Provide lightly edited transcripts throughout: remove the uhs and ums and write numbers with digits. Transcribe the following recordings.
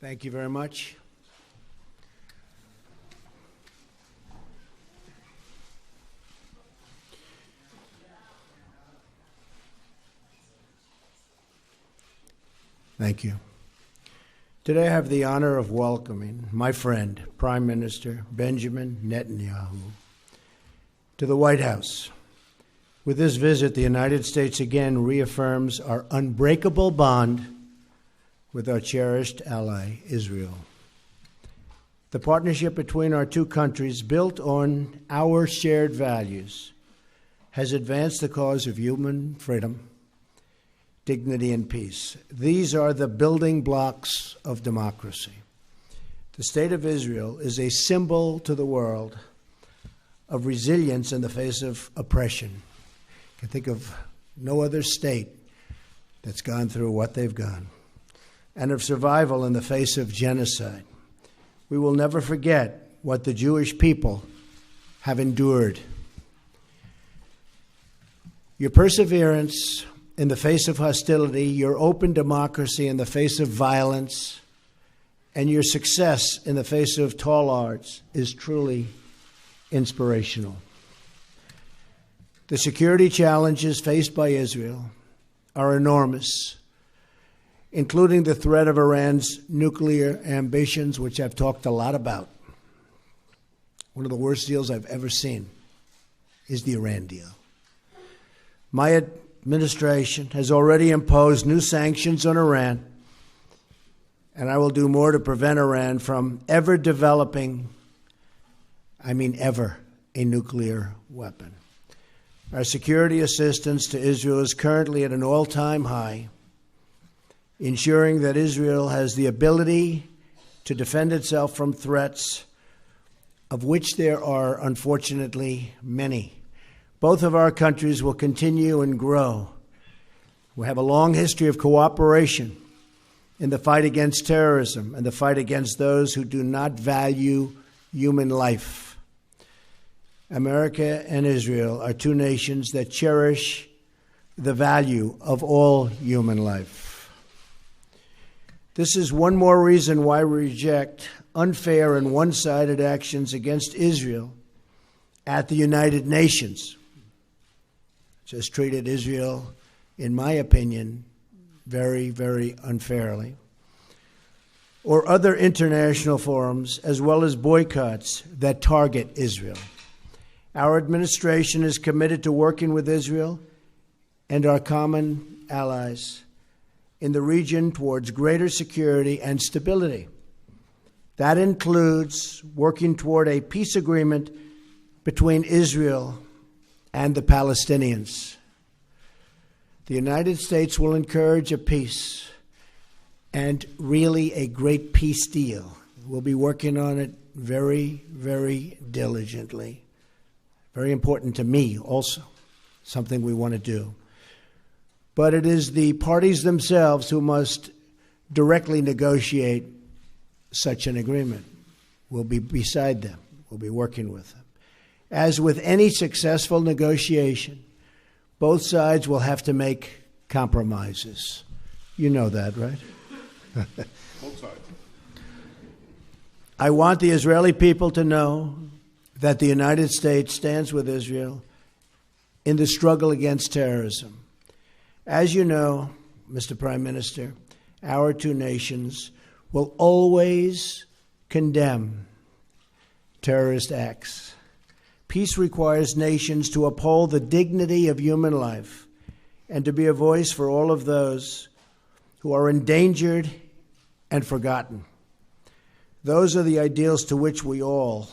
Thank you very much. Thank you. Today I have the honor of welcoming my friend, Prime Minister Benjamin Netanyahu, to the White House. With this visit, the United States again reaffirms our unbreakable bond with our cherished ally, Israel. The partnership between our two countries, built on our shared values, has advanced the cause of human freedom, dignity, and peace. These are the building blocks of democracy. The State of Israel is a symbol to the world of resilience in the face of oppression. I can think of no other state that's gone through what they've gone, and of survival in the face of genocide. We will never forget what the Jewish people have endured. Your perseverance in the face of hostility, your open democracy in the face of violence, and your success in the face of tall odds is truly inspirational. The security challenges faced by Israel are enormous, including the threat of Iran's nuclear ambitions, which I've talked a lot about. One of the worst deals I've ever seen is the Iran deal. My administration has already imposed new sanctions on Iran, and I will do more to prevent Iran from ever developing, ever, a nuclear weapon. Our security assistance to Israel is currently at an all-time high, ensuring that Israel has the ability to defend itself from threats, of which there are, unfortunately, many. Both of our countries will continue and grow. We have a long history of cooperation in the fight against terrorism and the fight against those who do not value human life. America and Israel are two nations that cherish the value of all human life. This is one more reason why we reject unfair and one-sided actions against Israel at the United Nations. Just treated Israel, in my opinion, very, very unfairly. Or other international forums, as well as boycotts that target Israel. Our administration is committed to working with Israel and our common allies in the region towards greater security and stability. That includes working toward a peace agreement between Israel and the Palestinians. The United States will encourage a peace and really a great peace deal. We'll be working on it very, very diligently. Very important to me also, something we want to do. But it is the parties themselves who must directly negotiate such an agreement. We'll be beside them. We'll be working with them. As with any successful negotiation, both sides will have to make compromises. You know that, right? Both sides. I want the Israeli people to know that the United States stands with Israel in the struggle against terrorism. As you know, Mr. Prime Minister, our two nations will always condemn terrorist acts. Peace requires nations to uphold the dignity of human life and to be a voice for all of those who are endangered and forgotten. Those are the ideals to which we all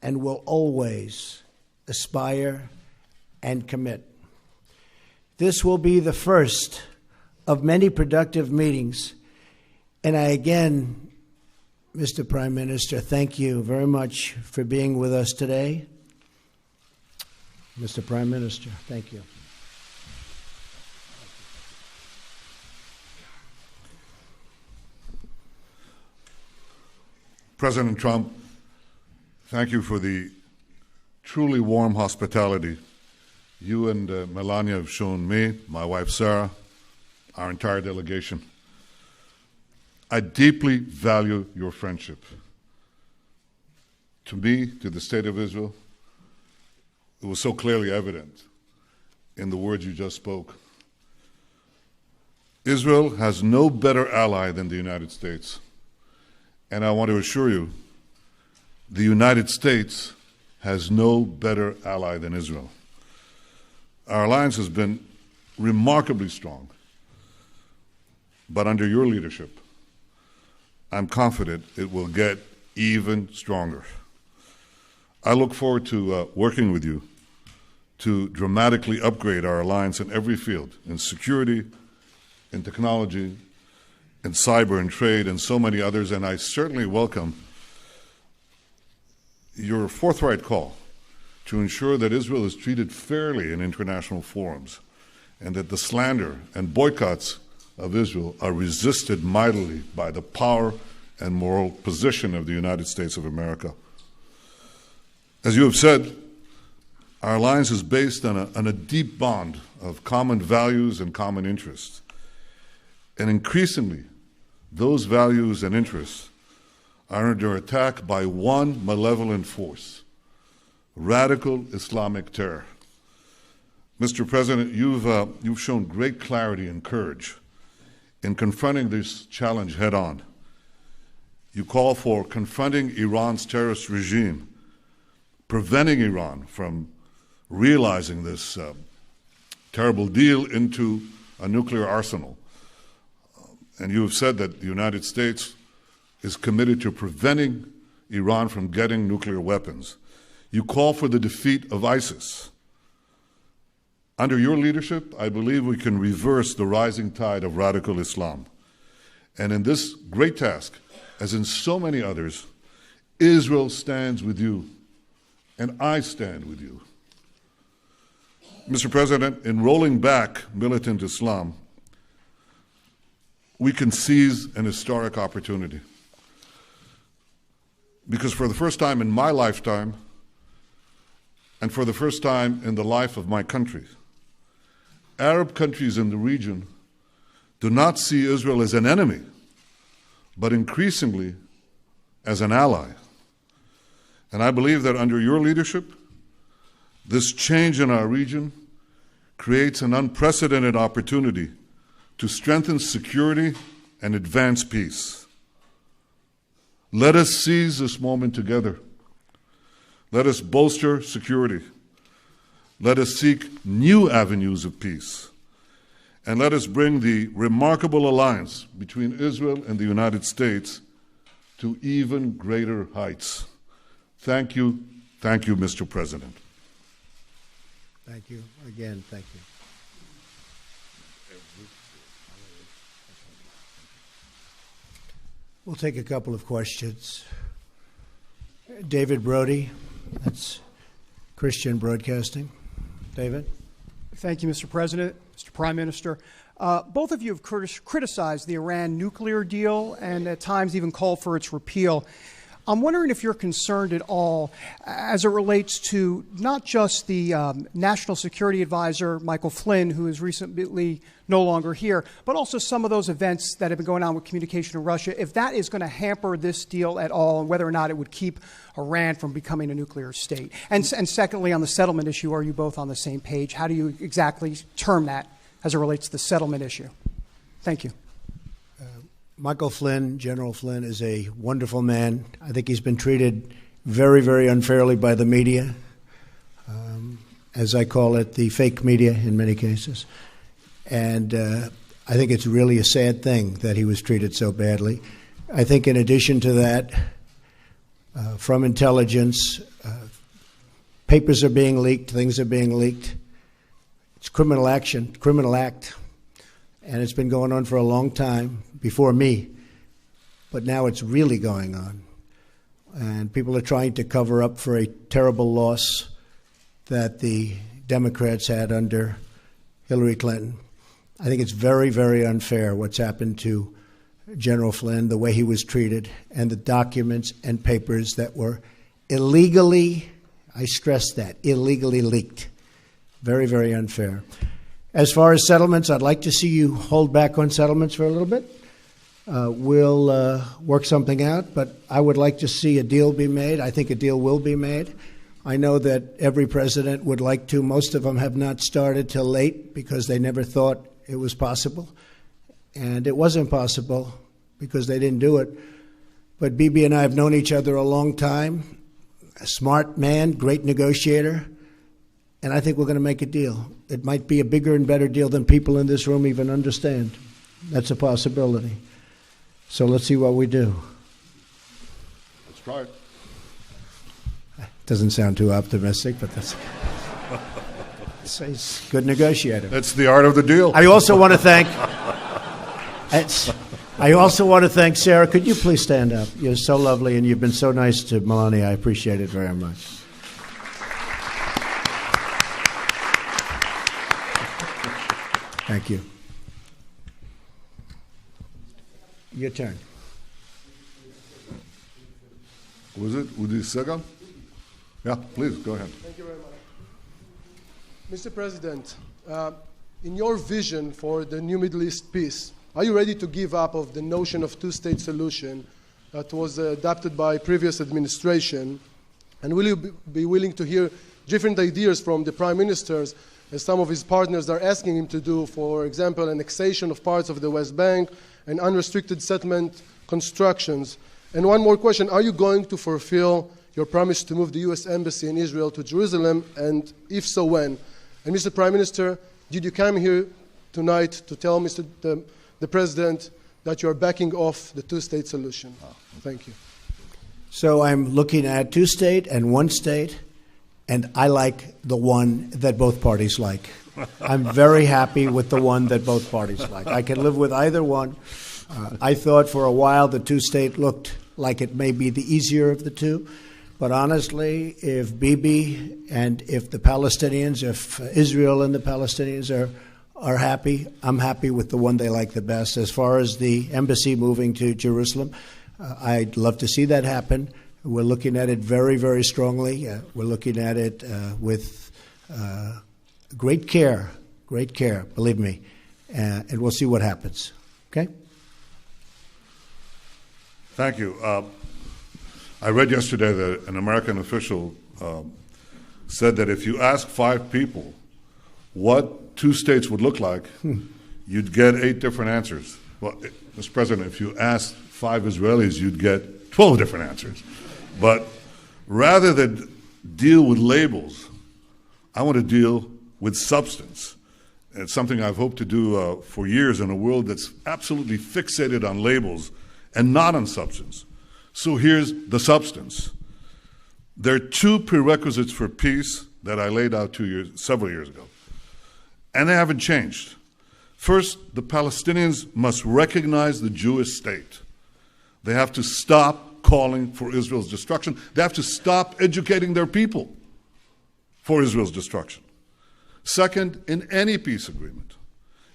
and will always aspire and commit. This will be the first of many productive meetings, and I again, Mr. Prime Minister, thank you very much for being with us today. Mr. Prime Minister, thank you. President Trump, thank you for the truly warm hospitality you and Melania have shown me, my wife Sarah, our entire delegation. I deeply value your friendship. To me, to the State of Israel, it was so clearly evident in the words you just spoke. Israel has no better ally than the United States. And I want to assure you, the United States has no better ally than Israel. Our alliance has been remarkably strong. But under your leadership, I'm confident it will get even stronger. I look forward to working with you to dramatically upgrade our alliance in every field, in security, in technology, in cyber and trade, and so many others, and I certainly welcome your forthright call to ensure that Israel is treated fairly in international forums and that the slander and boycotts of Israel are resisted mightily by the power and moral position of the United States of America. As you have said, our alliance is based on a deep bond of common values and common interests. And increasingly, those values and interests are under attack by one malevolent force: radical Islamic terror. Mr. President, you've shown great clarity and courage in confronting this challenge head-on. You call for confronting Iran's terrorist regime, preventing Iran from realizing this terrible deal into a nuclear arsenal. And you have said that the United States is committed to preventing Iran from getting nuclear weapons. You call for the defeat of ISIS. Under your leadership, I believe we can reverse the rising tide of radical Islam. And in this great task, as in so many others, Israel stands with you, and I stand with you. Mr. President, in rolling back militant Islam, we can seize an historic opportunity. Because for the first time in my lifetime, and for the first time in the life of my country, Arab countries in the region do not see Israel as an enemy, but increasingly as an ally. And I believe that under your leadership, this change in our region creates an unprecedented opportunity to strengthen security and advance peace. Let us seize this moment together. Let us bolster security. Let us seek new avenues of peace. And let us bring the remarkable alliance between Israel and the United States to even greater heights. Thank you, Mr. President. Thank you. Again, thank you. We'll take a couple of questions. David Brody, that's Christian Broadcasting. David? Thank you, Mr. President, Mr. Prime Minister. Both of you have criticized the Iran nuclear deal and at times even called for its repeal. I'm wondering if you're concerned at all as it relates to not just the National Security Advisor, Michael Flynn, who is recently no longer here, but also some of those events that have been going on with communication in Russia, if that is going to hamper this deal at all and whether or not it would keep Iran from becoming a nuclear state. And secondly, on the settlement issue, are you both on the same page? How do you exactly term that as it relates to the settlement issue? Thank you. Michael Flynn, General Flynn, is a wonderful man. I think he's been treated very, very unfairly by the media, as I call it, the fake media in many cases. And I think it's really a sad thing that he was treated so badly. I think in addition to that, from intelligence, papers are being leaked, things are being leaked. It's criminal action, criminal act. And it's been going on for a long time, before me, but now it's really going on. And people are trying to cover up for a terrible loss that the Democrats had under Hillary Clinton. I think it's very, very unfair what's happened to General Flynn, the way he was treated, and the documents and papers that were illegally, I stress that, illegally leaked. Very, very unfair. As far as settlements, I'd like to see you hold back on settlements for a little bit. we'll work something out, but I would like to see a deal be made. I think a deal will be made. I know that every president would like to. Most of them have not started till late because they never thought it was possible. And it wasn't possible because they didn't do it. But Bibi and I have known each other a long time. A smart man, great negotiator. And I think we're going to make a deal. It might be a bigger and better deal than people in this room even understand. That's a possibility. So let's see what we do. Let's try it. Doesn't sound too optimistic, but that's he's a good negotiator. That's the art of the deal. I also want to thank Sarah. Could you please stand up? You're so lovely, and you've been so nice to Melania. I appreciate it very much. Thank you. Your turn. Was it Udi Segal? Yeah, please, go ahead. Thank you very much. Mr. President, in your vision for the new Middle East peace, are you ready to give up of the notion of two-state solution that was adopted by previous administration? And will you be willing to hear different ideas from the prime ministers, as some of his partners are asking him to do, for example, annexation of parts of the West Bank and unrestricted settlement constructions? And one more question, are you going to fulfill your promise to move the U.S. Embassy in Israel to Jerusalem, and if so, when? And Mr. Prime Minister, did you come here tonight to tell the President that you are backing off the two-state solution? Thank you. So I'm looking at two-state and one-state, and I like the one that both parties like. I'm very happy with the one that both parties like. I can live with either one. I thought for a while the two-state looked like it may be the easier of the two. But honestly, if Bibi and if the Palestinians, if Israel and the Palestinians are happy, I'm happy with the one they like the best. As far as the embassy moving to Jerusalem, I'd love to see that happen. We're looking at it very, very strongly. We're looking at it with great care, believe me. And we'll see what happens. Okay? Thank you. I read yesterday that an American official said that if you ask 5 people what 2 states would look like, you'd get 8 different answers. Well, Mr. President, if you asked 5 Israelis, you'd get 12 different answers. But rather than deal with labels, I want to deal with substance. And it's something I've hoped to do for years in a world that's absolutely fixated on labels and not on substance. So here's the substance. There are 2 prerequisites for peace that I laid out several years ago, and they haven't changed. First, the Palestinians must recognize the Jewish state. They have to stop calling for Israel's destruction. They have to stop educating their people for Israel's destruction. Second, in any peace agreement,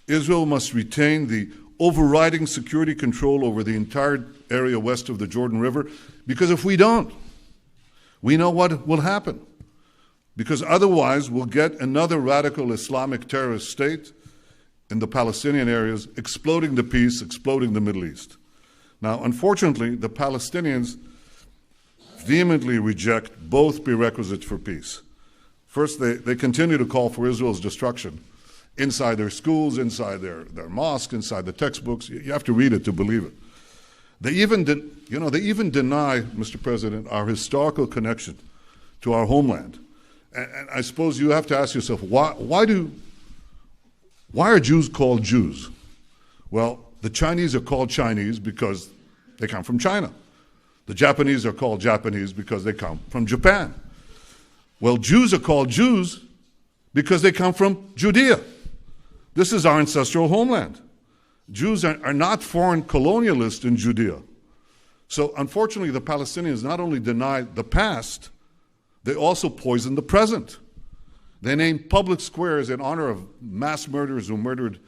Israel must retain the overriding security control over the entire area west of the Jordan River, because if we don't, we know what will happen. Because otherwise, we'll get another radical Islamic terrorist state in the Palestinian areas, exploding the peace, exploding the Middle East. Now, unfortunately, the Palestinians vehemently reject both prerequisites for peace. First, they continue to call for Israel's destruction inside their schools, inside their mosques, inside the textbooks. You have to read it to believe it. They even deny, Mr. President, our historical connection to our homeland. And I suppose you have to ask yourself, why are Jews called Jews? Well, the Chinese are called Chinese because they come from China. The Japanese are called Japanese because they come from Japan. Well, Jews are called Jews because they come from Judea. This is our ancestral homeland. Jews are not foreign colonialists in Judea. So unfortunately, the Palestinians not only deny the past, they also poison the present. They name public squares in honor of mass murderers who murdered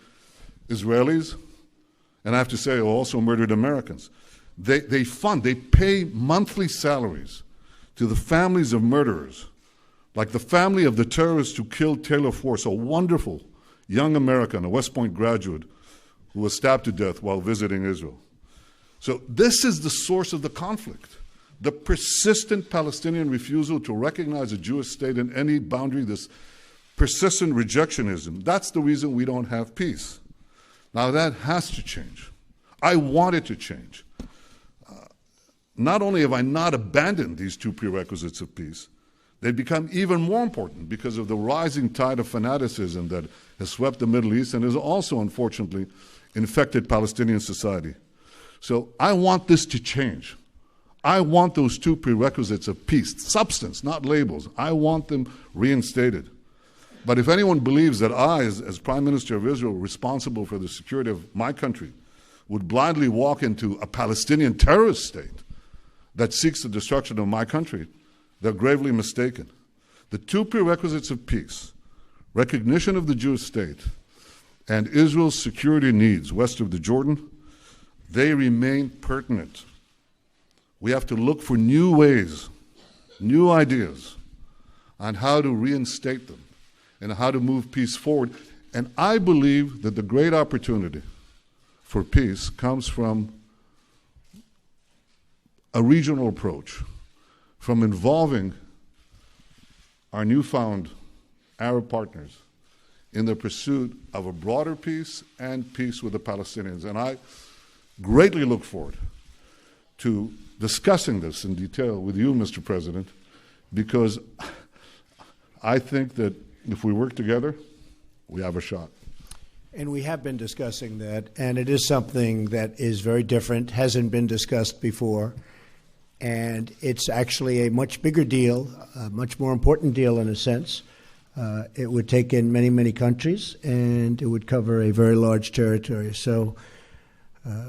Israelis, and I have to say, also murdered Americans. They pay monthly salaries to the families of murderers, like the family of the terrorist who killed Taylor Force, a wonderful young American, a West Point graduate, who was stabbed to death while visiting Israel. So this is the source of the conflict. The persistent Palestinian refusal to recognize a Jewish state in any boundary, this persistent rejectionism, that's the reason we don't have peace. Now that has to change. I want it to change. Not only have I not abandoned these two prerequisites of peace, they've become even more important because of the rising tide of fanaticism that has swept the Middle East and has also, unfortunately, infected Palestinian society. So I want this to change. I want those two prerequisites of peace, substance, not labels. I want them reinstated. But if anyone believes that I, as Prime Minister of Israel, responsible for the security of my country, would blindly walk into a Palestinian terrorist state that seeks the destruction of my country, they're gravely mistaken. The two prerequisites of peace, recognition of the Jewish state, and Israel's security needs west of the Jordan, they remain pertinent. We have to look for new ways, new ideas on how to reinstate them and how to move peace forward. And I believe that the great opportunity for peace comes from a regional approach, from involving our newfound Arab partners in the pursuit of a broader peace and peace with the Palestinians. And I greatly look forward to discussing this in detail with you, Mr. President, because I think that if we work together, we have a shot. And we have been discussing that, and it is something that is very different, hasn't been discussed before, and it's actually a much bigger deal, a much more important deal in a sense. It would take in many, many countries, and it would cover a very large territory. So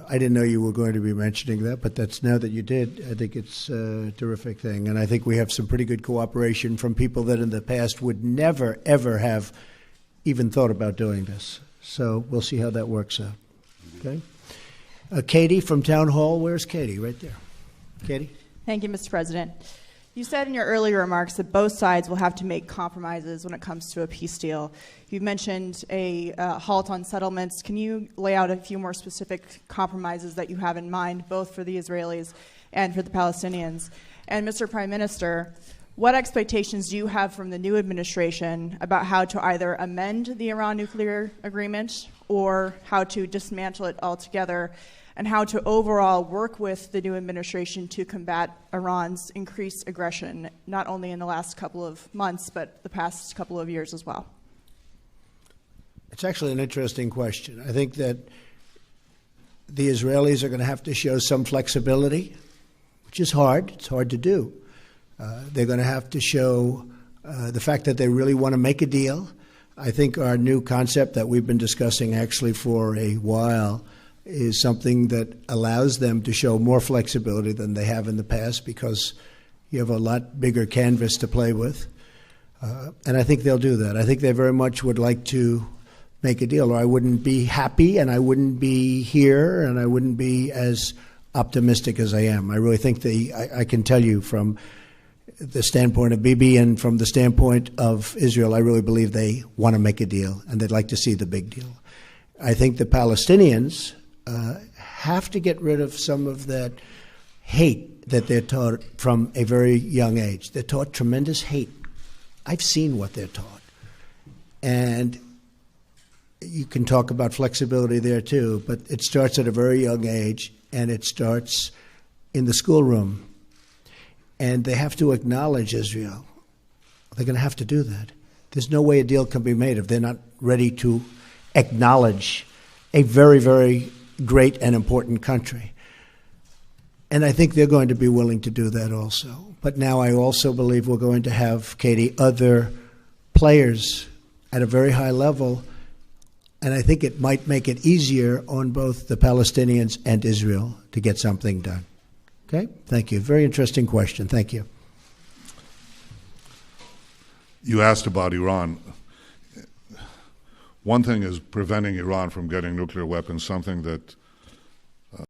I didn't know you were going to be mentioning that, but that's now that you did, I think it's a terrific thing. And I think we have some pretty good cooperation from people that in the past would never, ever have even thought about doing this. So we'll see how that works out. Okay. Katie from Town Hall. Where's Katie? Right there. Katie? Thank you, Mr. President. You said in your earlier remarks that both sides will have to make compromises when it comes to a peace deal. You've mentioned a halt on settlements. Can you lay out a few more specific compromises that you have in mind, both for the Israelis and for the Palestinians? And Mr. Prime Minister, what expectations do you have from the new administration about how to either amend the Iran nuclear agreement or how to dismantle it altogether, and how to overall work with the new administration to combat Iran's increased aggression, not only in the last couple of months, but the past couple of years as well? It's actually an interesting question. I think that the Israelis are going to have to show some flexibility, which is hard. It's hard to do. They're going to have to show the fact that they really want to make a deal. I think our new concept that we've been discussing actually for a while is something that allows them to show more flexibility than they have in the past, because you have a lot bigger canvas to play with. And I think they'll do that. I think they very much would like to make a deal, or I wouldn't be happy and I wouldn't be here and I wouldn't be as optimistic as I am. I really think I can tell you from the standpoint of Bibi and from the standpoint of Israel, I really believe they want to make a deal and they'd like to see the big deal. I think the Palestinians have to get rid of some of that hate that they're taught from a very young age. They're taught tremendous hate. I've seen what they're taught. And you can talk about flexibility there too, but it starts at a very young age, and it starts in the schoolroom. And they have to acknowledge Israel. They're going to have to do that. There's no way a deal can be made if they're not ready to acknowledge a very, very great and important country. And I think they're going to be willing to do that also. But now I also believe we're going to have, Katie, other players at a very high level, and I think it might make it easier on both the Palestinians and Israel to get something done. Okay? Thank you. Very interesting question. Thank you. You asked about Iran. One thing is preventing Iran from getting nuclear weapons, something that